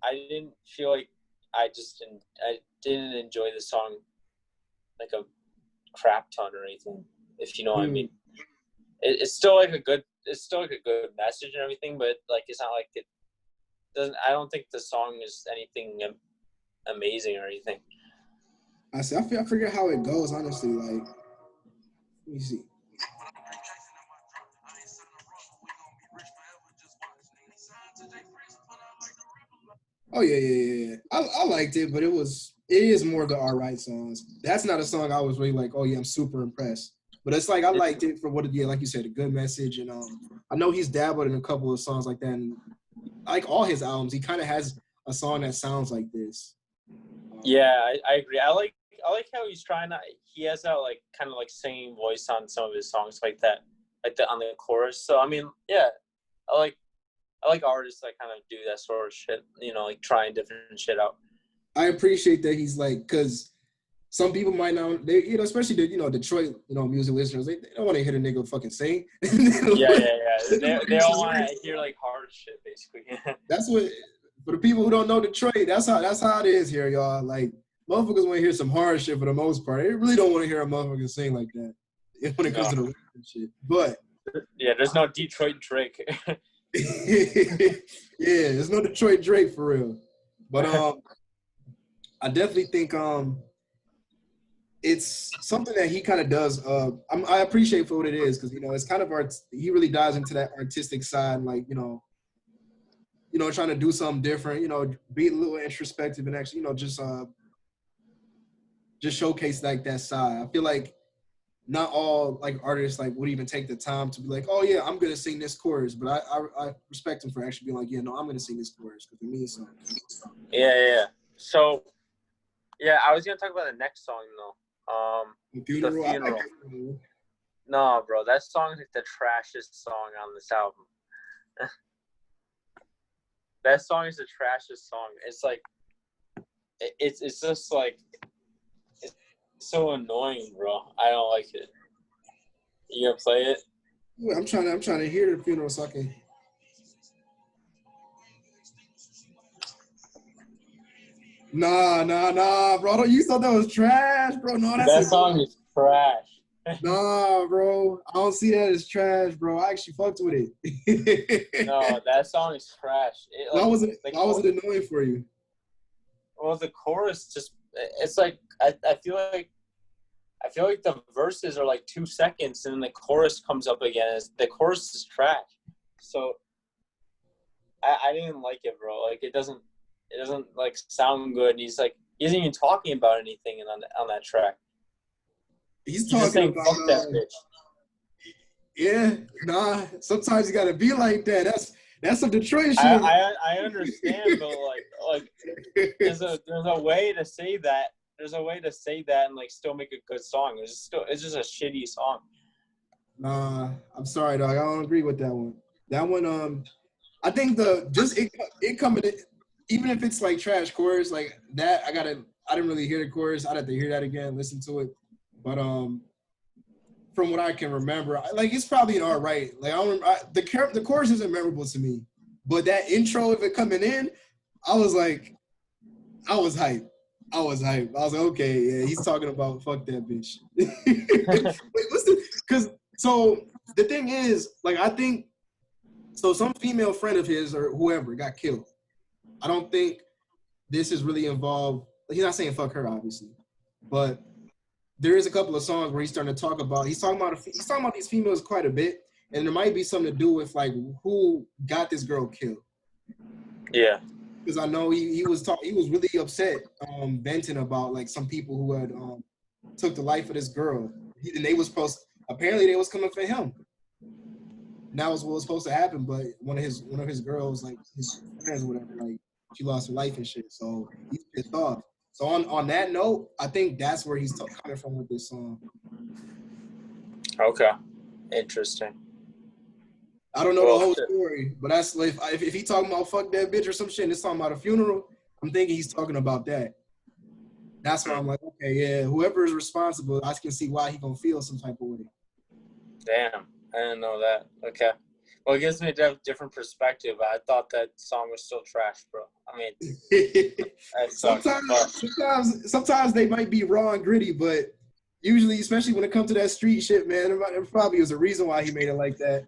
I didn't feel like I didn't enjoy the song like a crap ton or anything, if you know what I mean. It's still like a good message and everything, but like it's not like it doesn't. I don't think the song is anything amazing or anything. I forget how it goes, honestly. Like, let me see. Oh yeah. I liked it, but it is more of the all right songs. That's not a song I was really like, oh yeah, I'm super impressed. But it's like I liked it for what it did, like you said, a good message. And I know he's dabbled in a couple of songs like that. And like all his albums, he kind of has a song that sounds like this. Yeah, I agree. I like how he's trying to. He has that like kind of like singing voice on some of his songs like that, on the chorus. So I mean, yeah, I like artists that kind of do that sort of shit. Like trying different shit out. I appreciate that he's like, because some people might not, they especially the Detroit music listeners, they don't want to hear a nigga fucking sing. Yeah. They all want to hear like hard shit, basically. That's what, for the people who don't know Detroit, that's how it is here, y'all. Like, motherfuckers want to hear some hard shit for the most part. They really don't want to hear a motherfucker sing like that when it comes to the rap and shit. But yeah, there's no Detroit Drake. yeah, there's no Detroit Drake for real. But I definitely think it's something that he kind of does. I appreciate for what it is because it's kind of he really dives into that artistic side, like trying to do something different, be a little introspective and actually just showcase like that side. I feel like not all like artists like would even take the time to be like, oh yeah, I'm gonna sing this chorus, but I respect him for actually being like, yeah, no, I'm gonna sing this chorus because it means something. Yeah. So yeah, I was gonna talk about the next song though. The Funeral. No, bro, that song is like the trashiest song on this album. That song is the trashiest song. It's like it's just like it's so annoying, bro. I don't like it. You gonna play it? I'm trying to hear the funeral so I can. Nah, bro. You thought that was trash, bro. No, that's That song is trash. Nah, bro. I don't see that as trash, bro. I actually fucked with it. No, that song is trash. Why was it annoying for you? Well, the chorus just—it's like I feel like the verses are like 2 seconds, and then the chorus comes up again. The chorus is trash. So I didn't like it, bro. Like it doesn't like sound good. And he isn't even talking about anything on that track. He's talking saying, about fuck that bitch. Yeah, nah. Sometimes you gotta be like that. That's some Detroit shit. I understand, but like there's a way to say that. There's a way to say that and like still make a good song. It's just a shitty song. Nah, I'm sorry, dog. I don't agree with that one. That one, I think it coming in, even if it's like trash chorus like that, I didn't really hear the chorus. I'd have to hear that again, listen to it. But from what I can remember, it's probably an all right. Like the chorus isn't memorable to me, but that intro of it coming in, I was hyped. I was hyped. I was like, okay, yeah, he's talking about fuck that bitch. Wait, so the thing is, I think, so some female friend of his or whoever got killed. I don't think this is really involved. He's not saying fuck her, obviously, but there is a couple of songs where he's starting to talk about. He's talking about these females quite a bit, and there might be something to do with who got this girl killed. Yeah. Because I know he was really upset, venting about some people who had took the life of this girl, and they was apparently they was coming for him. And that was what was supposed to happen, but one of his girls, his friends, or whatever, she lost her life and shit. So he's pissed off. So on that note, I think that's where he's coming from with this song. Okay, interesting. I don't know the whole story, but that's if he talking about fuck that bitch or some shit and it's talking about a funeral, I'm thinking he's talking about that. That's why I'm like, okay, yeah, whoever is responsible, I can see why he gonna feel some type of way. Damn, I didn't know that. Okay. Well, it gives me a different perspective. I thought that song was still trash, bro. I mean, sometimes they might be raw and gritty, but usually, especially when it comes to that street shit, man, there probably was a reason why he made it like that.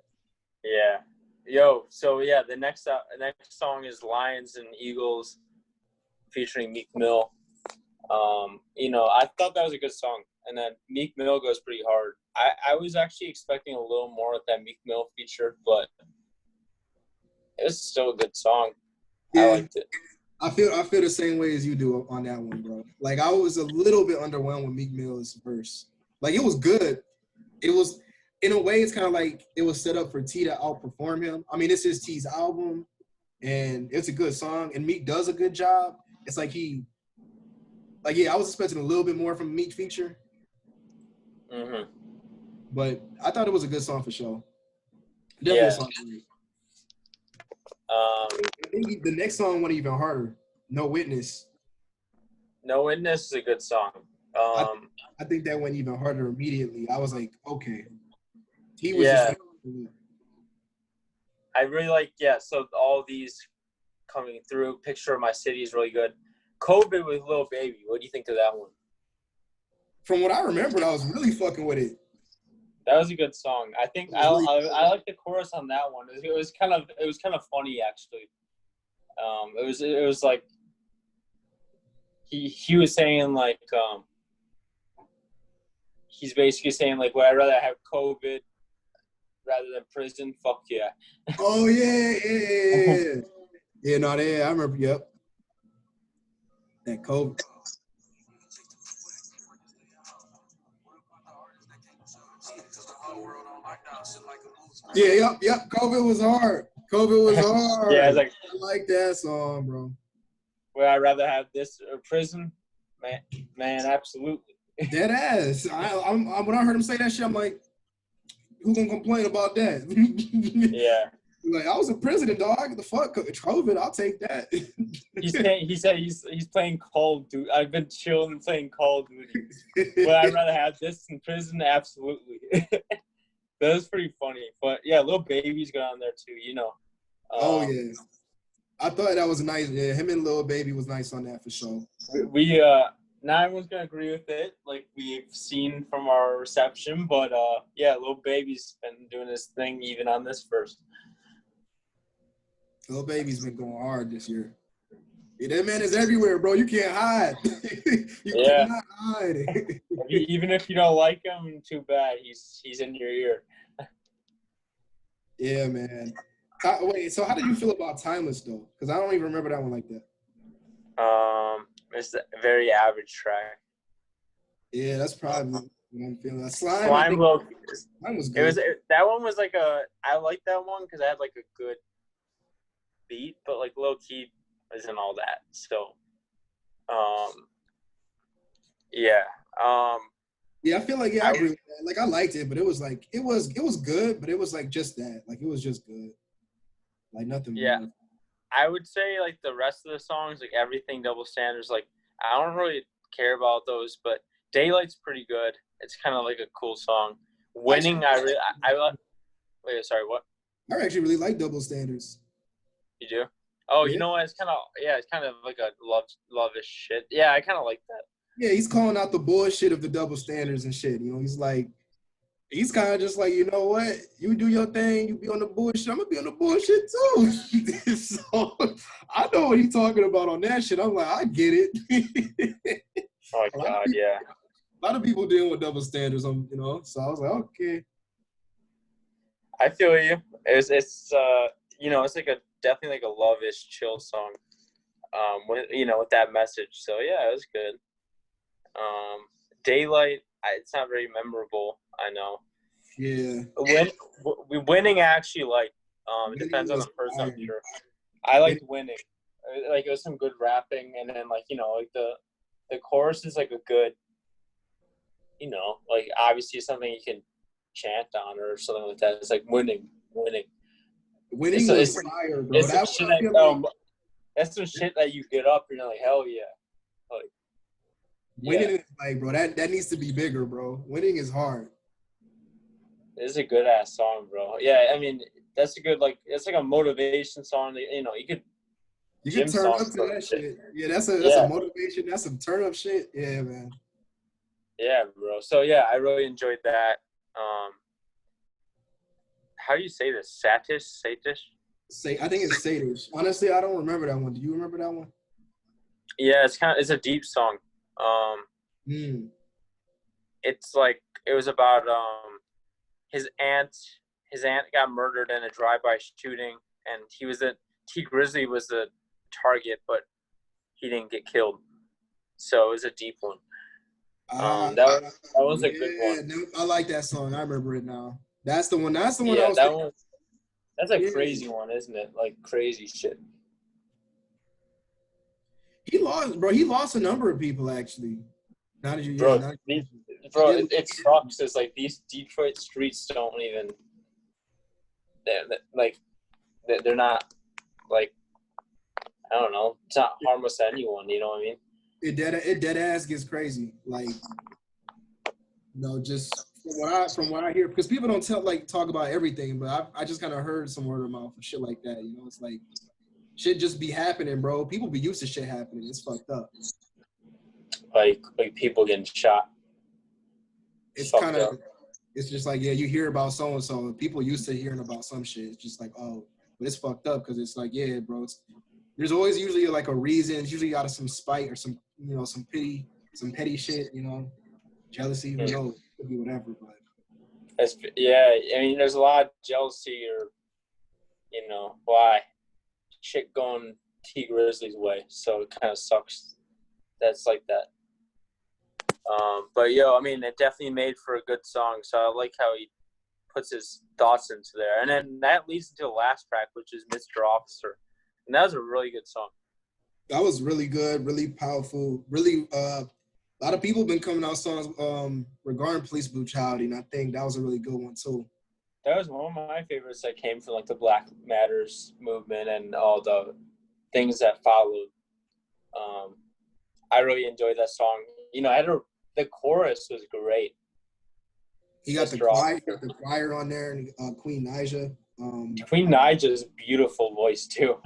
Yeah. Yo, so yeah, the next song is Lions and Eagles featuring Meek Mill. I thought that was a good song. And then Meek Mill goes pretty hard. I was actually expecting a little more with that Meek Mill feature, but it was still a good song. Yeah, I liked it. I feel the same way as you do on that one, bro. I was a little bit underwhelmed with Meek Mill's verse. It was good. It was, in a way, it's kind of like it was set up for T to outperform him. I mean, this is T's album, and it's a good song, and Meek does a good job. It's I was expecting a little bit more from Meek feature. Mm-hmm. But I thought it was a good song for sure. Definitely a song for me. I think the next song went even harder. No Witness. No Witness is a good song. I think that went even harder immediately. I was like, okay. He was just I really like, so all these coming through. Picture of My City is really good. COVID with Lil Baby. What do you think of that one? From what I remembered, I was really fucking with it. That was a good song. I think I like the chorus on that one. It was kind of funny actually. It was like he was saying he's basically saying well, I'd rather have COVID rather than prison. Fuck yeah. Oh yeah. Yeah, no, I remember. Yep. That COVID. Yeah, yep. COVID was hard. Yeah, I like that song, bro. Would I rather have this or prison? Man, absolutely. Dead ass. When I heard him say that shit, I'm like, who gonna complain about that? Yeah. Like, I was a president, dog. The fuck, COVID, I'll take that. He said he's playing Call of Duty. I've been chilling and playing Call of Duty. Would I rather have this in prison? Absolutely. That was pretty funny. But yeah, Lil Baby's got on there too, you know. Oh yeah. I thought that was nice. Yeah, him and Lil Baby was nice on that for sure. We not everyone's gonna agree with it, like we've seen from our reception, but yeah, Lil Baby's been doing his thing even on this verse. Lil Baby's been going hard this year. Yeah, that man is everywhere, bro. You can't hide. You cannot hide. Even if you don't like him, too bad. He's in your ear. Yeah, man. Wait, so how did you feel about Timeless though? Because I don't even remember that one like that. It's a very average track. Yeah, that's probably what I'm feeling. Slime was good. That one was like I like that one because I had like a good beat, but like low key isn't all that. So, yeah. Yeah, I feel like I agree with that. Like I liked it, but it was like it was good, but it was like just that. Like it was just good. Like nothing more. I would say like the rest of the songs, like Everything, Double Standards, like I don't really care about those, but Daylight's pretty good. It's kind of like a cool song. Winning, wait, sorry, what? I actually really like Double Standards. You do? Oh, yeah. You know what? It's kind of like a love-ish shit. Yeah, I kind of like that. Yeah, he's calling out the bullshit of the double standards and shit. You know, he's kind of just like, you know what? You do your thing. You be on the bullshit. I'm going to be on the bullshit too. So I know what he's talking about on that shit. I'm like, I get it. Oh, my God, yeah. A lot of people dealing with double standards, you know? So I was like, okay. I feel you. It's you know, it's like definitely like a love-ish chill song. With that message. So, yeah, it was good. Daylight, it's not very memorable. I know. Yeah. Winning, I actually like. It depends on the person, I'm sure. I liked Winning. Like it was some good rapping, and then like like the chorus is like a good, like obviously something you can chant on or something like that. It's like winning. Winning is fire, bro. That's some shit that you get up and you're like, hell yeah. Like, winning is like, bro, that needs to be bigger, bro. Winning is hard. It's a good ass song, bro. Yeah, I mean, that's a good it's like a motivation song. You can turn up to that shit. Yeah, that's a motivation. That's some turn up shit. Yeah, man. Yeah, bro. So yeah, I really enjoyed that. How do you say this? Satish? I think it's Satish. Honestly, I don't remember that one. Do you remember that one? Yeah, it's a deep song. It's like it was about his aunt got murdered in a drive-by shooting, and T Grizzly was the target, but he didn't get killed. So it was a deep one. That was a good one. I like that song. I remember it now. That's the one. That's a crazy one, isn't it? Like crazy shit. He lost a number of people actually. It sucks. It's like these Detroit streets don't even. They're not like, I don't know. It's not harmless to anyone. You know what I mean? It dead ass gets crazy. Like, just from what I hear, because people don't talk about everything, but I just kind of heard some word of mouth and shit like that. It's like shit just be happening, bro. People be used to shit happening. It's fucked up. Like people getting shot. It's kind of, it's just like, yeah, you hear about so and so. People used to hearing about some shit. It's just like, oh, but it's fucked up because it's like, yeah, bro. There's always usually like a reason. It's usually out of some spite or some some pity, some petty shit. Jealousy. Who knows? It could be whatever. But I mean, there's a lot of jealousy or why shit going T Grizzly's way. So it kind of sucks. That's like that. But I mean, it definitely made for a good song. So I like how he puts his thoughts into there, and then that leads into the last track, which is Mr. Officer, and that was a really good song. That was really good, really powerful, really. A lot of people have been coming out songs regarding police brutality, and I think that was a really good one too. that was one of my favorites that came from like the Black Matters movement and all the things that followed. I really enjoyed that song. You know, the chorus was great. He got the choir on there, and Queen Naija. Queen Naija's beautiful voice too.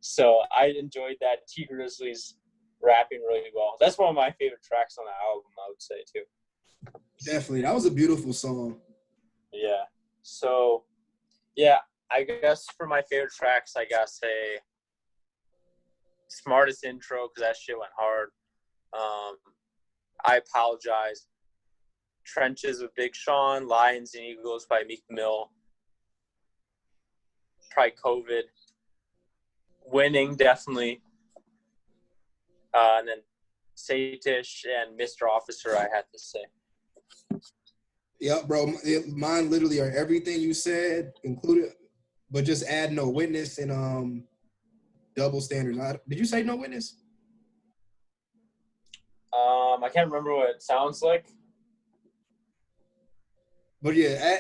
So I enjoyed that. T Grizzly's rapping really well. That's one of my favorite tracks on the album, I would say too. Definitely, that was a beautiful song. Yeah. So, yeah, I guess for my favorite tracks, I gotta say Smartest intro, because that shit went hard. I Apologize. Trenches with Big Sean. Lions and Eagles by Meek Mill. Probably COVID. Winning, definitely. And then Satish and Mr. Officer, I had to say. Yeah, bro. Mine literally are everything you said, included, but just add No Witness and Double Standards. Did you say No Witness? I can't remember what it sounds like. But yeah,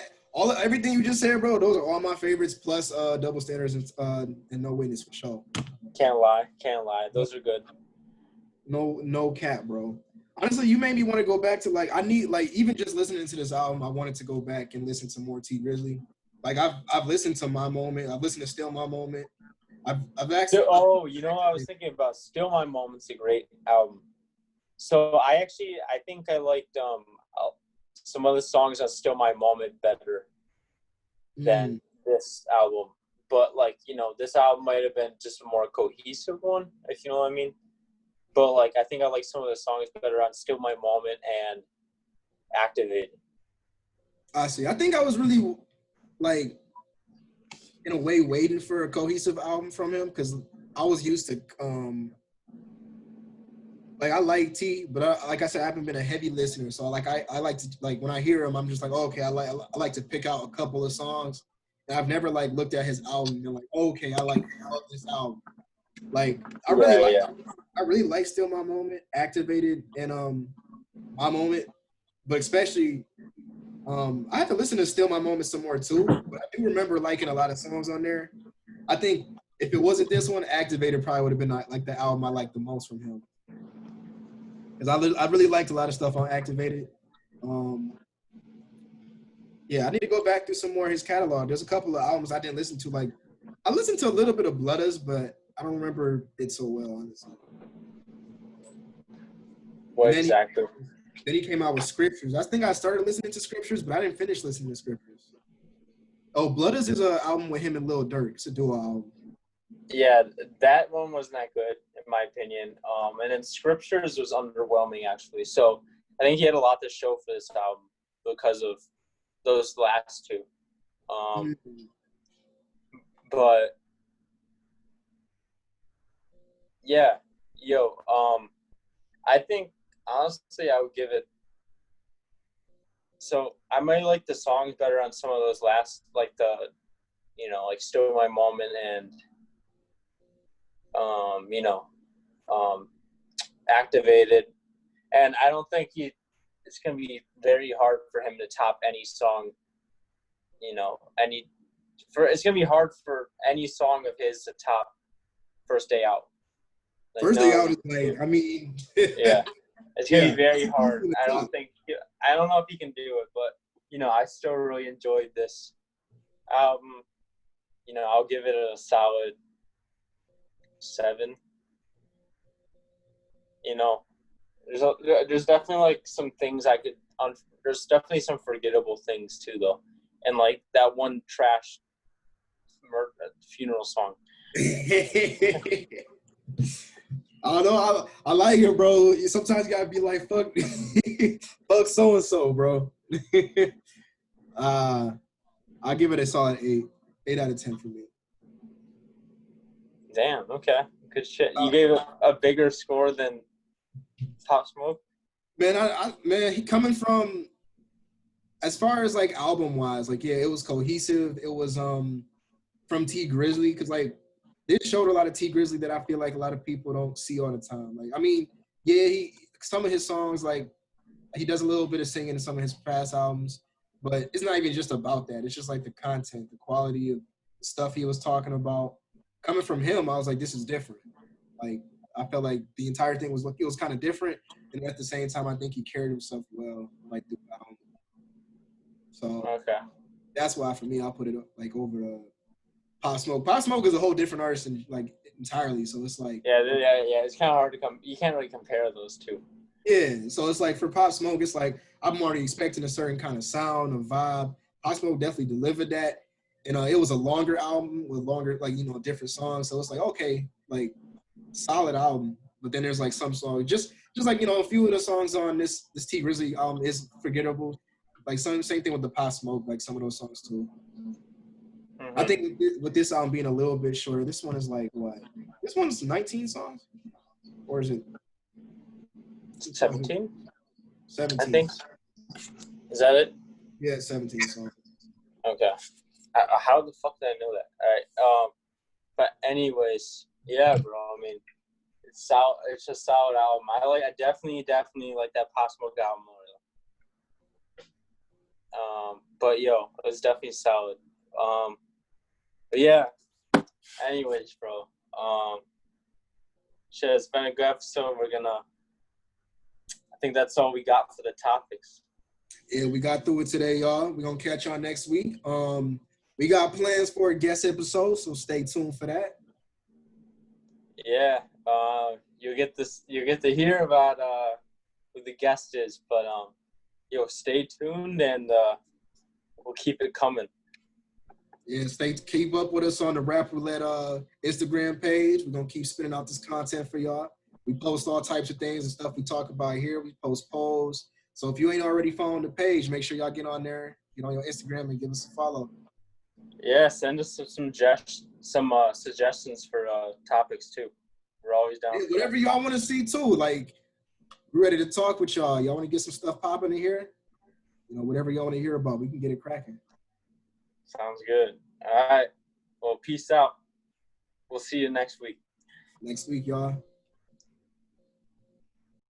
everything you just said, bro, those are all my favorites, plus Double Standards and No Witness for sure. Can't lie. Those are good. No cap, bro. Honestly, you made me want to go back to I need even just listening to this album, I wanted to go back and listen to more T Grizzly. Like I've listened to My Moment, I've listened to Still My Moment. I've actually I was thinking about Still My Moment's a great album. So I think I liked some of the songs on Still My Moment better than this album. But this album might have been just a more cohesive one, if you know what I mean. But I think I like some of the songs better on Still My Moment and Activated. I see. I think I was really in a way waiting for a cohesive album from him, because I was used to I like T, but like I said, I haven't been a heavy listener. So I like to when I hear him, I'm just okay, I like to pick out a couple of songs. And I've never looked at his album and been okay, I love this album. I really like Still My Moment, Activated, and My Moment, but especially I have to listen to Still My Moment some more too. But I do remember liking a lot of songs on there. I think if it wasn't this one, Activated probably would have been the album I liked the most from him. Because I really liked a lot of stuff on Activated. Yeah, I need to go back through some more of his catalog. There's a couple of albums I didn't listen to. I listened to a little bit of Blooders, but I don't remember it so well, honestly. What exactly? Then he came out with Scriptures. I think I started listening to Scriptures, but I didn't finish listening to Scriptures. Oh, Blooders is an album with him and Lil Durk. It's a duo album. Yeah, that one wasn't that good, in my opinion. And then Scriptures was underwhelming, actually. So I think he had a lot to show for this album because of those last two. But yeah, I think honestly I would give it. So I might like the songs better on some of those last, Still My Moment and Activated. And I don't think it's gonna be very hard for him to top any song. It's gonna be hard for any song of his to top First Day Out. First Day Out is yeah, it's gonna be very hard. I don't know if he can do it, but I still really enjoyed this album. I'll give it a solid 7. There's definitely some things there's definitely some forgettable things too, though, and that one trash funeral song. I don't know. I like it, bro. Sometimes you gotta be fuck, fuck so and so, bro. I'll give it a solid 8. 8 out of 10 for me. Damn. Okay. Good shit. You gave it a bigger score than Pop Smoke? Man, he coming from, as far as album wise, it was cohesive. It was from T Grizzly, because this showed a lot of T Grizzly that I feel a lot of people don't see all the time. Some of his songs, he does a little bit of singing in some of his past albums, But it's not even just about that. It's just like the content, the quality of the stuff he was talking about. Coming from him, I was like, this is different. Like, I felt like the entire thing was kind of different, and at the same time, I think he carried himself well, like through the album. So Okay. that's why for me, I'll put it like over Pop Smoke. Pop Smoke is a whole different artist, and like entirely. So it's like Yeah. It's kind of hard to you can't really compare those two. yeah. So it's like for Pop Smoke, it's like I'm already expecting a certain kind of sound, a vibe. Pop Smoke definitely delivered that, and it was a longer album with longer, like different songs. So it's like okay, like solid album. But then there's like some songs, just like a few of the songs on this T Grizzly album is forgettable. Like same thing with the Pop Smoke, like some of those songs too. Mm-hmm. I think with this album being a little bit shorter, this one is like what? This one's 19 songs, or is it 17? 17? I think. Is that it? Yeah, 17 songs. Okay. How the fuck did I know that? All right. But anyways, yeah, bro. I mean, it's solid. It's a solid album. I definitely like that Pop Smoke album more. But yo, it's definitely solid. But yeah. Anyways, bro. Shit, it's been a good episode. I think that's all we got for the topics. Yeah, we got through it today, y'all. We're gonna catch y'all next week. We got plans for a guest episode, so stay tuned for that. Yeah. You get to hear about who the guest is, but stay tuned and we'll keep it coming. Yeah, keep up with us on the Rap Roulette Instagram page. We're gonna keep spinning out this content for y'all. We post all types of things and stuff we talk about here. We post polls. So if you ain't already following the page, make sure y'all get on there, get on your Instagram and give us a follow. Yeah, send us some suggestions for topics too. We're always down. Yeah, whatever y'all want to see too. Like, we're ready to talk with y'all. Y'all want to get some stuff popping in here? Whatever y'all want to hear about, we can get it cracking. Sounds good. All right. Well, peace out. We'll see you next week. Next week, y'all.